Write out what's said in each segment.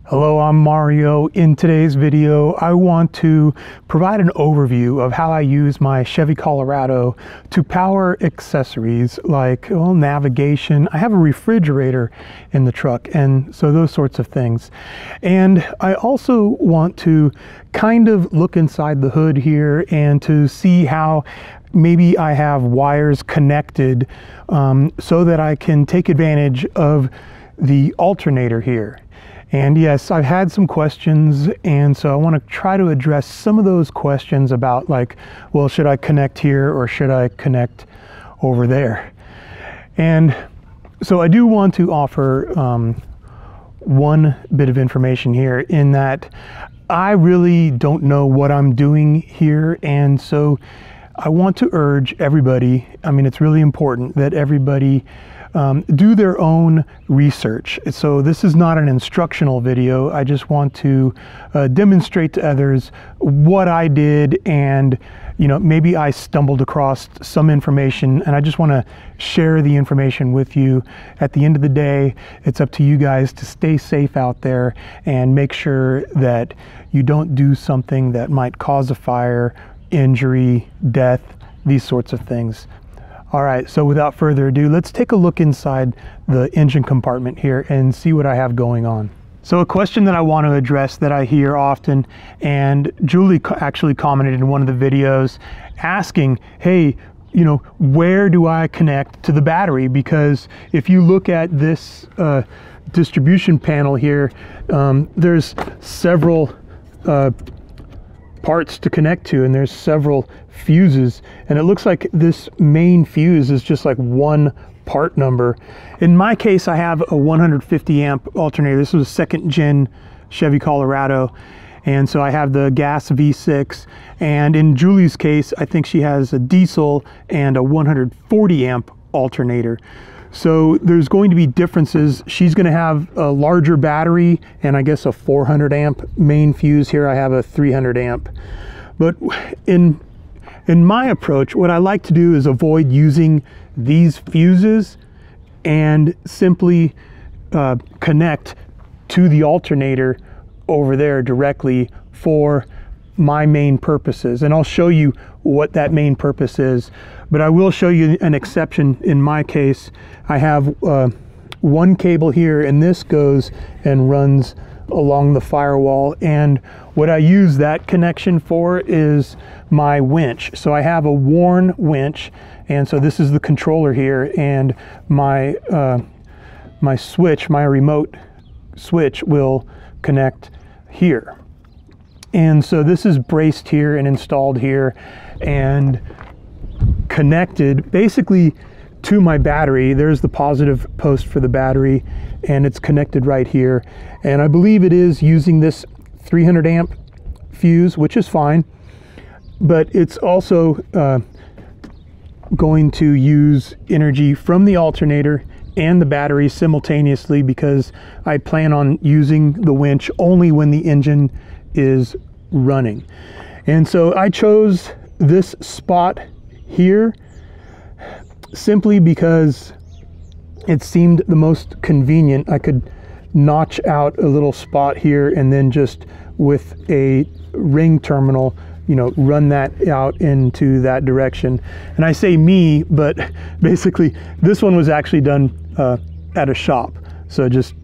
Hello, I'm Mario. In today's video, I want to provide an overview of how I use my Chevy Colorado to power accessories like navigation. I have a refrigerator in the truck, and so those sorts of things. And I also want to kind of look inside the hood here and to see how maybe I have wires connected so that I can take advantage of the alternator here. And yes, I've had some questions, and so I want to try to address some of those questions about, like, well, should I connect here or should I connect over there? And so I do want to offer one bit of information here, in that I really don't know what I'm doing here, and so I want to urge everybody, I mean, it's really important that everybody do their own research. So this is not an instructional video. I just want to demonstrate to others what I did, and maybe I stumbled across some information, and I just want to share the information with you. At the end of the day, it's up to you guys to stay safe out there and make sure that you don't do something that might cause a fire, injury, death, these sorts of things. All right, so without further ado, let's take a look inside the engine compartment here and see what I have going on. So a question that I want to address that I hear often, and Julie actually commented in one of the videos asking, hey, where do I connect to the battery? Because if you look at this distribution panel here, there's several parts to connect to, and there's several fuses, and it looks like this main fuse is just like one part number. In my case, I have a 150 amp alternator. This was a second gen Chevy Colorado, and so I have the gas V6, and in Julie's case, I think she has a diesel and a 140 amp alternator. So there's going to be differences. She's going to have a larger battery and I guess a 400 amp main fuse. Here I have a 300 amp. But in my approach, what I like to do is avoid using these fuses and simply connect to the alternator over there directly for my main purposes. And I'll show you what that main purpose is. But I will show you an exception. In my case, I have one cable here, and this goes and runs along the firewall. And what I use that connection for is my winch. So I have a Warn Winch, and so this is the controller here, and my my switch, my remote switch, will connect here. And so this is braced here and installed here and connected basically to my battery. There's the positive post for the battery, and it's connected right here. And I believe it is using this 300 amp fuse, which is fine, but it's also going to use energy from the alternator and the battery simultaneously, because I plan on using the winch only when the engine is running. And so I chose this spot here simply because it seemed the most convenient. I could notch out a little spot here and then just with a ring terminal, run that out into that direction. And I say me, but basically this one was actually done at a shop. So just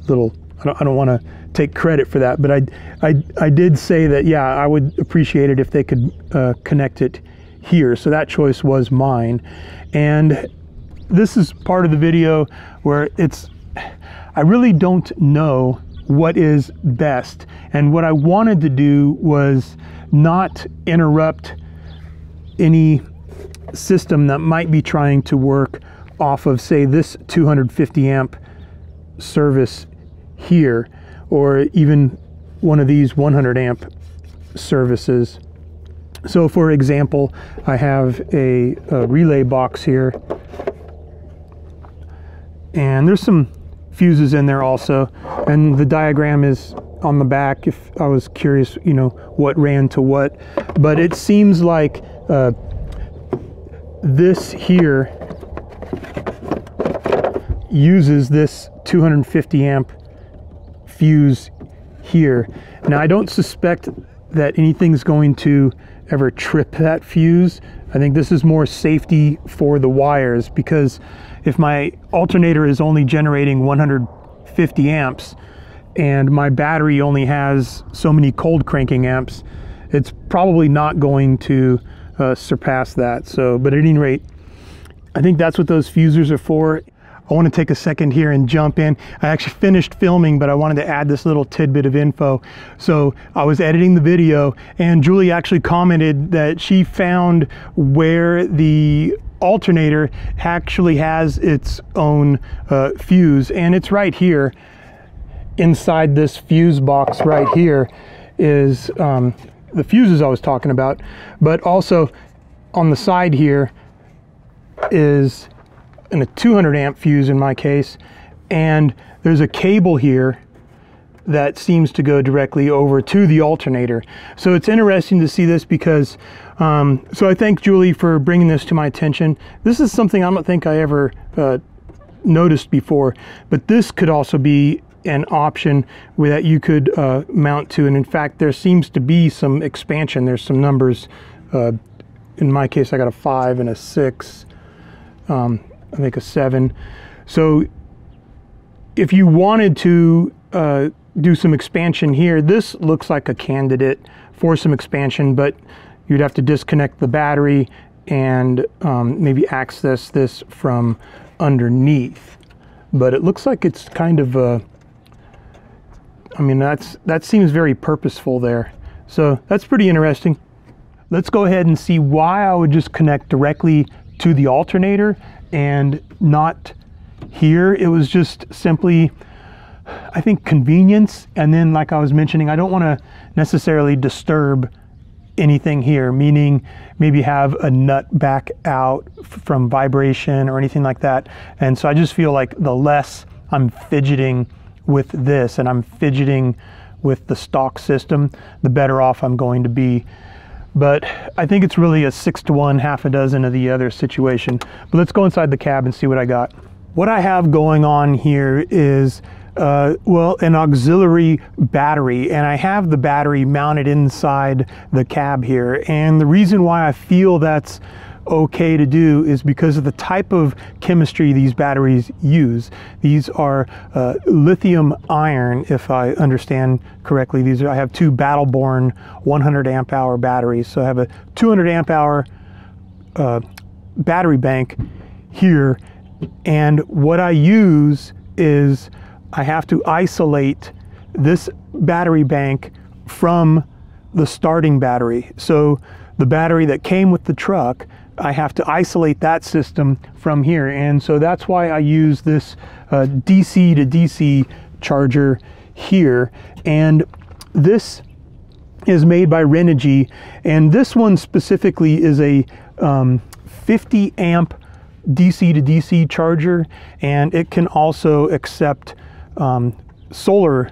little, I don't want to take credit for that, but I did say that, yeah, I would appreciate it if they could connect it here. So that choice was mine. And this is part of the video where I really don't know what is best. And what I wanted to do was not interrupt any system that might be trying to work off of, say, this 250 amp service here, or even one of these 100 amp services. So for example, I have a relay box here, and there's some fuses in there also, and the diagram is on the back if I was curious, what ran to what. But it seems like this here uses this 250 amp fuse here. Now I don't suspect that anything's going to ever trip that fuse. I think this is more safety for the wires, because if my alternator is only generating 150 amps and my battery only has so many cold cranking amps, it's probably not going to surpass that. So, but at any rate, I think that's what those fusers are for. I want to take a second here and jump in. I actually finished filming, but I wanted to add this little tidbit of info. So I was editing the video, and Julie actually commented that she found where the alternator actually has its own fuse, and it's right here. Inside this fuse box right here is the fuses I was talking about, but also on the side here is a 200 amp fuse in my case, and there's a cable here that seems to go directly over to the alternator. So it's interesting to see this, because so I thank Julie for bringing this to my attention. This is something I don't think I ever noticed before, but this could also be an option where that you could mount to, and in fact there seems to be some expansion. There's some numbers. In my case I got a 5 and a 6, I think a 7. So if you wanted to do some expansion here, this looks like a candidate for some expansion, but you'd have to disconnect the battery and maybe access this from underneath. But it looks like it's kind of I mean, that seems very purposeful there. So that's pretty interesting. Let's go ahead and see why I would just connect directly to the alternator and not here. It was just simply, I think, convenience. And then, like I was mentioning, I don't want to necessarily disturb anything here, meaning maybe have a nut back out from vibration or anything like that. And so I just feel like the less I'm fidgeting with this and I'm fidgeting with the stock system, the better off I'm going to be. But I think it's really a 6-to-1, half a dozen of the other situation. But let's go inside the cab and see what I got. What I have going on here is, well, an auxiliary battery, and I have the battery mounted inside the cab here. And the reason why I feel that's okay to do is because of the type of chemistry these batteries use. These are lithium iron, if I understand correctly. These are, I have two Battleborn 100 amp hour batteries. So I have a 200 amp hour battery bank here, and what I use is I have to isolate this battery bank from the starting battery. So the battery that came with the truck, I have to isolate that system from here. And so that's why I use this DC to DC charger here. And this is made by Renogy. And this one specifically is a 50 amp DC to DC charger. And it can also accept solar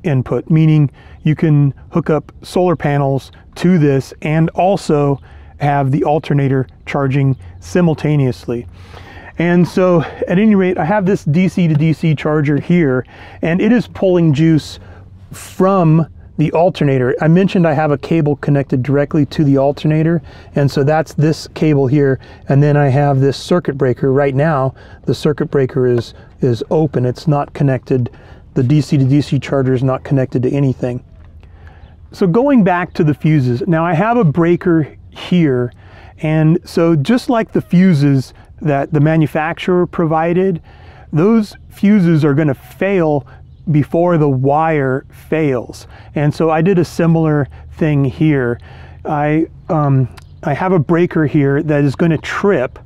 input, meaning you can hook up solar panels to this and also have the alternator charging simultaneously. And so at any rate, I have this DC to DC charger here, and it is pulling juice from the alternator. I mentioned I have a cable connected directly to the alternator, and so that's this cable here, and then I have this circuit breaker. Right now the circuit breaker is open. It's not connected. The DC to DC charger is not connected to anything. So going back to the fuses, now I have a breaker here, and so just like the fuses that the manufacturer provided, those fuses are going to fail before the wire fails. And so I did a similar thing here. I have a breaker here that is going to trip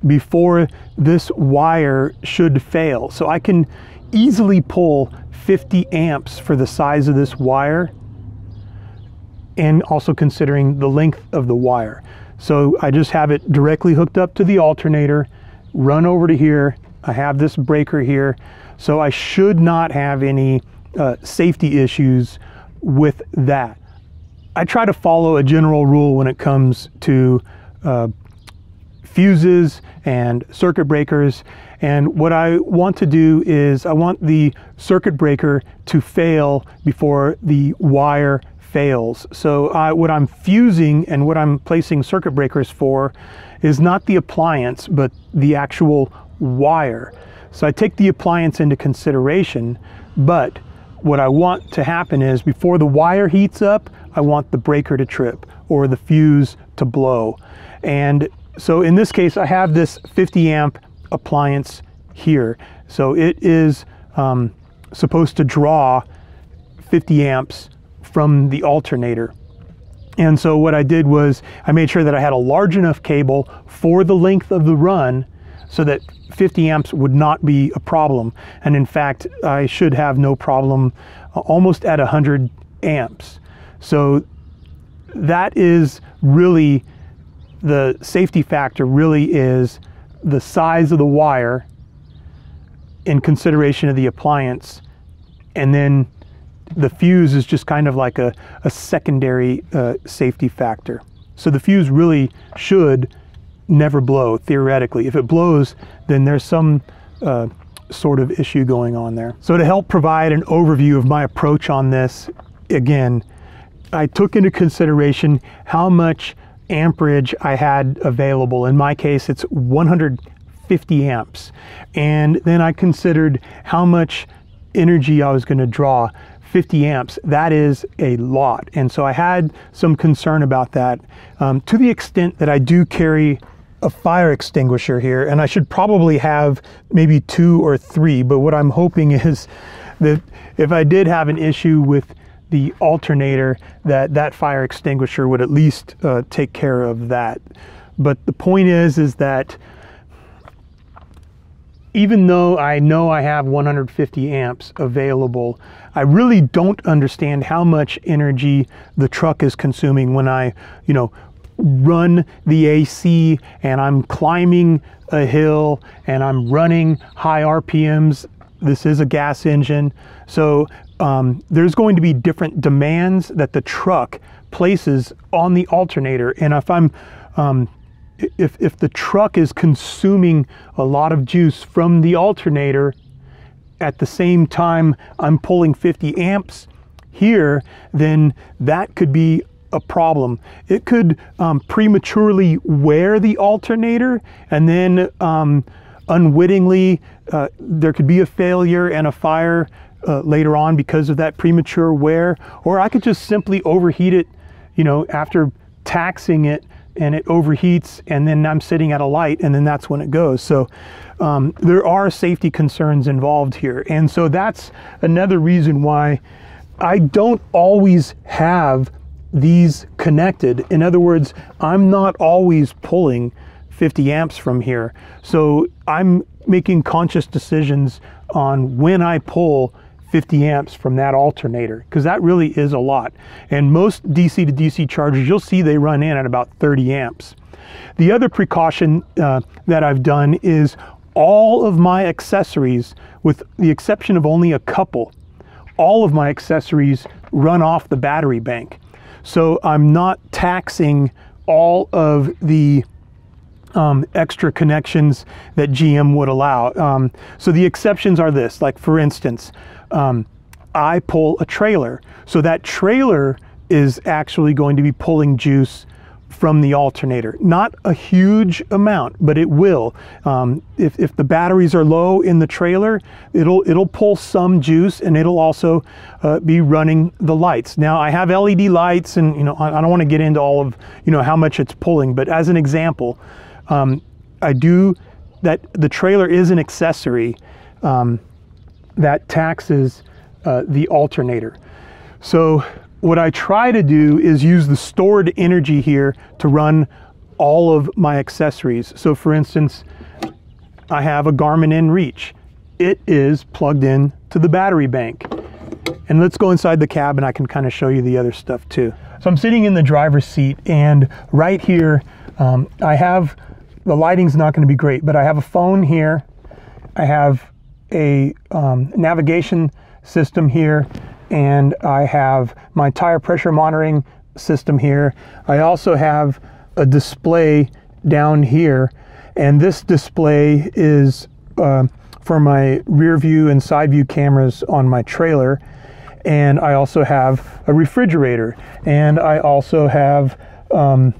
before this wire should fail. So I can easily pull 50 amps for the size of this wire, and also considering the length of the wire. So I just have it directly hooked up to the alternator, run over to here. I have this breaker here. So I should not have any safety issues with that. I try to follow a general rule when it comes to fuses and circuit breakers. And what I want to do is I want the circuit breaker to fail before the wire fails. So what I'm fusing and what I'm placing circuit breakers for is not the appliance, but the actual wire. So I take the appliance into consideration, but what I want to happen is before the wire heats up, I want the breaker to trip or the fuse to blow. And so in this case, I have this 50 amp appliance here. So it is supposed to draw 50 amps from the alternator. And so what I did was I made sure that I had a large enough cable for the length of the run so that 50 amps would not be a problem. And in fact, I should have no problem almost at 100 amps. So that is really the safety factor, really is the size of the wire in consideration of the appliance. And then the fuse is just kind of like a secondary safety factor. So the fuse really should never blow, theoretically. If it blows, then there's some sort of issue going on there. So to help provide an overview of my approach on this, again, I took into consideration how much amperage I had available. In my case, it's 150 amps. And then I considered how much energy I was going to draw. 50 amps, that is a lot. And so I had some concern about that, to the extent that I do carry a fire extinguisher here, and I should probably have maybe 2 or 3, but what I'm hoping is that if I did have an issue with the alternator, that fire extinguisher would at least take care of that. But the point is that even though I know I have 150 amps available, I really don't understand how much energy the truck is consuming when I, run the AC and I'm climbing a hill and I'm running high RPMs. This is a gas engine. So there's going to be different demands that the truck places on the alternator. And if I'm if the truck is consuming a lot of juice from the alternator at the same time I'm pulling 50 amps here, then that could be a problem. It could prematurely wear the alternator, and then unwittingly there could be a failure and a fire later on because of that premature wear. Or I could just simply overheat it, after taxing it, and it overheats, and then I'm sitting at a light, and then that's when it goes. So there are safety concerns involved here. And so that's another reason why I don't always have these connected. In other words, I'm not always pulling 50 amps from here. So I'm making conscious decisions on when I pull 50 amps from that alternator, because that really is a lot. And most DC to DC chargers, you'll see they run in at about 30 amps. The other precaution that I've done is all of my accessories, with the exception of only a couple, all of my accessories run off the battery bank. So I'm not taxing all of the extra connections that GM would allow. So the exceptions are this, like for instance, I pull a trailer. So that trailer is actually going to be pulling juice from the alternator. Not a huge amount, but it will. If the batteries are low in the trailer, it'll pull some juice, and it'll also be running the lights. Now I have LED lights, and I don't want to get into all of how much it's pulling, but as an example, I do that. The trailer is an accessory that taxes the alternator. So what I try to do is use the stored energy here to run all of my accessories. So for instance, I have a Garmin inReach. It is plugged in to the battery bank. And let's go inside the cab and I can kind of show you the other stuff too. So I'm sitting in the driver's seat, and right here I have, the lighting's not going to be great, but I have a phone here. I have a navigation system here, and I have my tire pressure monitoring system here. I also have a display down here, and this display is for my rear view and side view cameras on my trailer. And I also have a refrigerator, and I also have a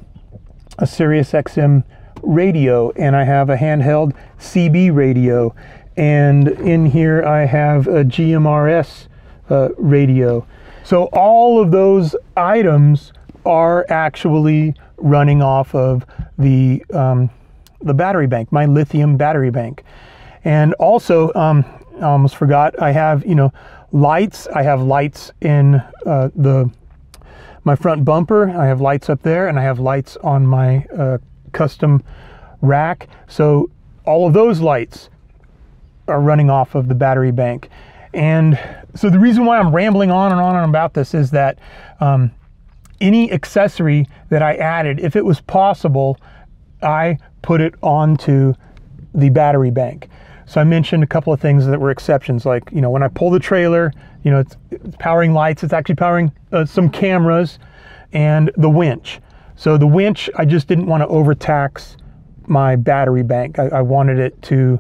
Sirius XM radio, and I have a handheld CB radio, and in here I have a GMRS radio. So all of those items are actually running off of the battery bank, my lithium battery bank. And also, I almost forgot, I have, lights. I have lights in my front bumper. I have lights up there, and I have lights on my custom rack. So all of those lights are running off of the battery bank. And so the reason why I'm rambling on and on about this is that any accessory that I added, if it was possible, I put it onto the battery bank. So I mentioned a couple of things that were exceptions, like, when I pull the trailer, it's powering lights, it's actually powering some cameras and the winch. So the winch, I just didn't want to overtax my battery bank. I wanted it to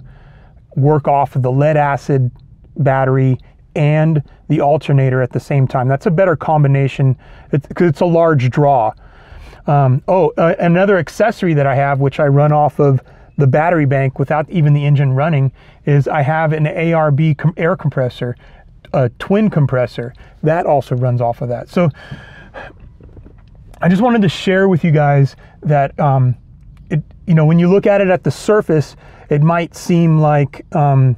work off of the lead acid battery and the alternator at the same time. That's a better combination because it's a large draw. Another accessory that I have, which I run off of the battery bank without even the engine running, is I have an ARB air compressor, a twin compressor that also runs off of that. So I just wanted to share with you guys that when you look at it at the surface, it might seem like I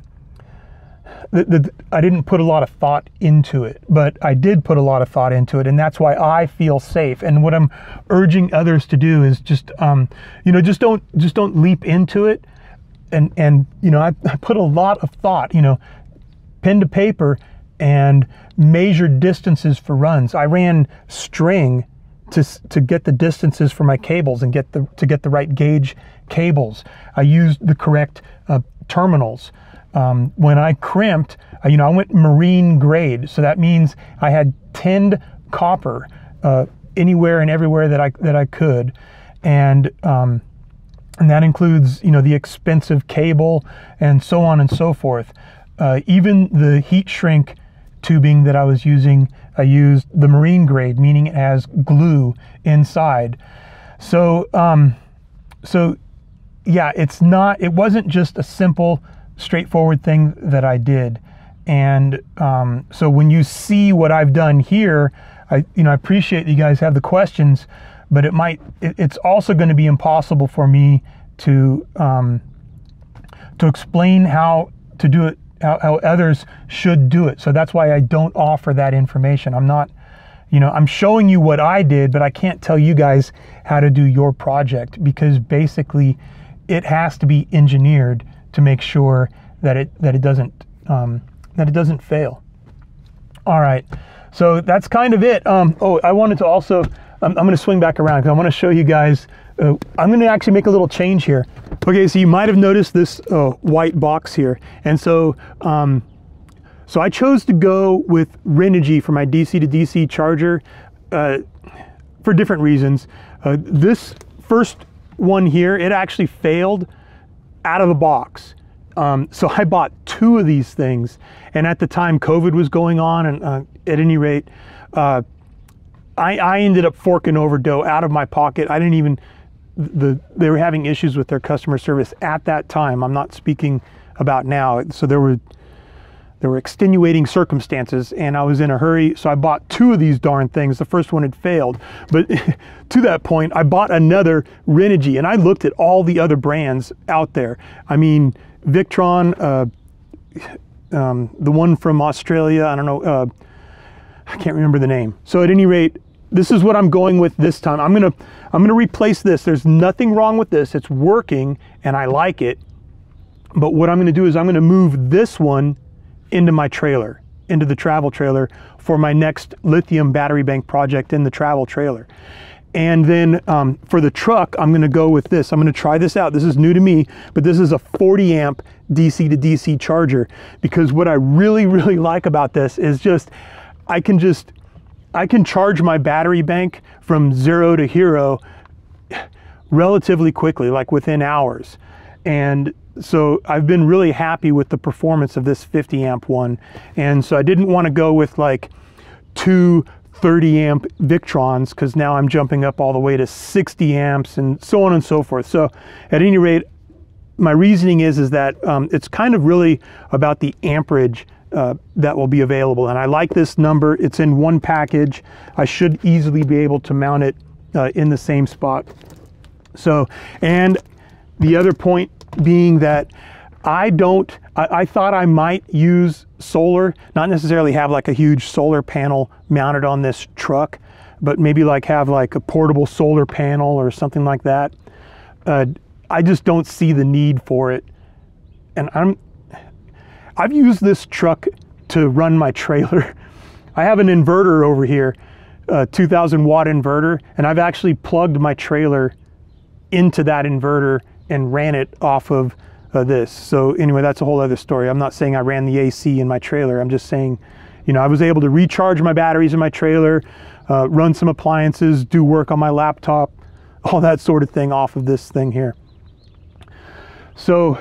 didn't put a lot of thought into it, but I did put a lot of thought into it, and that's why I feel safe. And what I'm urging others to do is just don't leap into it. And I put a lot of thought, pen to paper, and measured distances for runs. I ran string to get the distances for my cables and to get the right gauge cables. I used the correct terminals. When I crimped, I went marine grade, so that means I had tinned copper anywhere and everywhere that I could, and that includes the expensive cable and so on and so forth. Even the heat shrink tubing that I was using, I used the marine grade, meaning it has glue inside. So yeah, it wasn't just a simple, straightforward thing that I did. And so when you see what I've done here, I appreciate that you guys have the questions, but it's also going to be impossible for me to explain how to do it, how others should do it. So that's why I don't offer that information. I'm not, I'm showing you what I did, but I can't tell you guys how to do your project, because basically it has to be engineered to make sure that it doesn't fail. All right, so that's kind of it. I wanted to also, I'm going to swing back around because I want to show you guys. I'm going to actually make a little change here. Okay, so you might have noticed this white box here, and so I chose to go with Renogy for my DC to DC charger for different reasons. This first one here, it actually failed out of the box. So I bought 2 of these things, and at the time COVID was going on, and at any rate, I ended up forking over dough out of my pocket. I didn't even, they were having issues with their customer service at that time. I'm not speaking about now. So there were extenuating circumstances, and I was in a hurry, so I bought 2 of these darn things. The first one had failed, but to that point, I bought another Renogy, and I looked at all the other brands out there. I mean, Victron, the one from Australia, I don't know, I can't remember the name. So at any rate, this is what I'm going with this time. I'm gonna replace this. There's nothing wrong with this. It's working, and I like it. But what I'm gonna do is I'm gonna move this one into my trailer, into the travel trailer for my next lithium battery bank project in the travel trailer. And then for the truck, I'm gonna go with this. I'm gonna try this out. This is new to me, but this is a 40 amp DC to DC charger, because what I really, really like about this is just, I can charge my battery bank from 0 to hero relatively quickly, like within hours. And so I've been really happy with the performance of this 50 amp one. And so I didn't want to go with like two 30 amp Victrons, because now I'm jumping up all the way to 60 amps and so on and so forth. So at any rate, my reasoning is that it's kind of really about the amperage that will be available. And I like this number. It's in one package. I should easily be able to mount it in the same spot. So, and the other point being that I thought I might use solar, not necessarily have like a huge solar panel mounted on this truck, but maybe like have like a portable solar panel or something like that. I just don't see the need for it. And I've used this truck to run my trailer. I have an inverter over here, a 2000 watt inverter, and I've actually plugged my trailer into that inverter and ran it off of this. So anyway, that's a whole other story. I'm not saying I ran the AC in my trailer. I'm just saying, you know, I was able to recharge my batteries in my trailer, run some appliances, do work on my laptop, all that sort of thing off of this thing here. So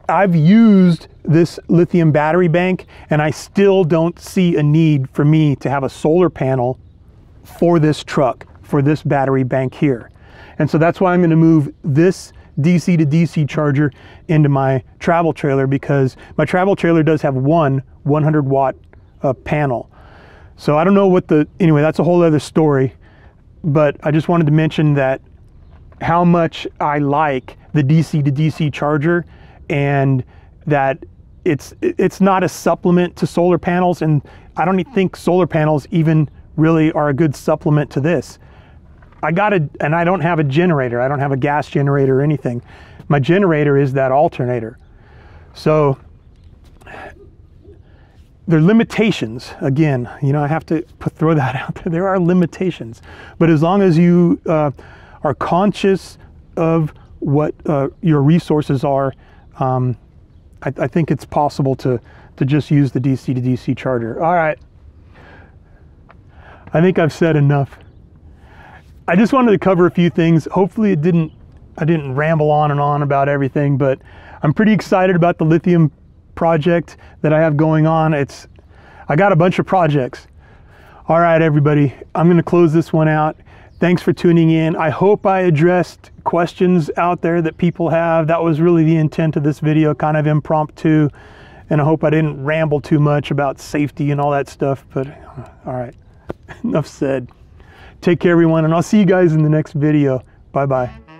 I've used this lithium battery bank, and I still don't see a need for me to have a solar panel for this truck, for this battery bank here. And so that's why I'm going to move this DC to DC charger into my travel trailer, because my travel trailer does have one 100 watt panel. So I don't know what anyway, that's a whole other story, but I just wanted to mention that how much I like the DC to DC charger, and that it's not a supplement to solar panels, and I don't think solar panels even really are a good supplement to this. And I don't have a generator. I don't have a gas generator or anything. My generator is that alternator. So there are limitations. Again, you know, I have to throw that out there. There are limitations. But as long as you are conscious of what your resources are, I think it's possible to just use the DC to DC charger. All right. I think I've said enough. I just wanted to cover a few things. Hopefully I didn't ramble on and on about everything, but I'm pretty excited about the lithium project that I have going on. I got a bunch of projects. All right, everybody, I'm going to close this one out. Thanks for tuning in. I hope I addressed questions out there that people have. That was really the intent of this video, kind of impromptu. And I hope I didn't ramble too much about safety and all that stuff, but all right, enough said. Take care, everyone, and I'll see you guys in the next video. Bye-bye.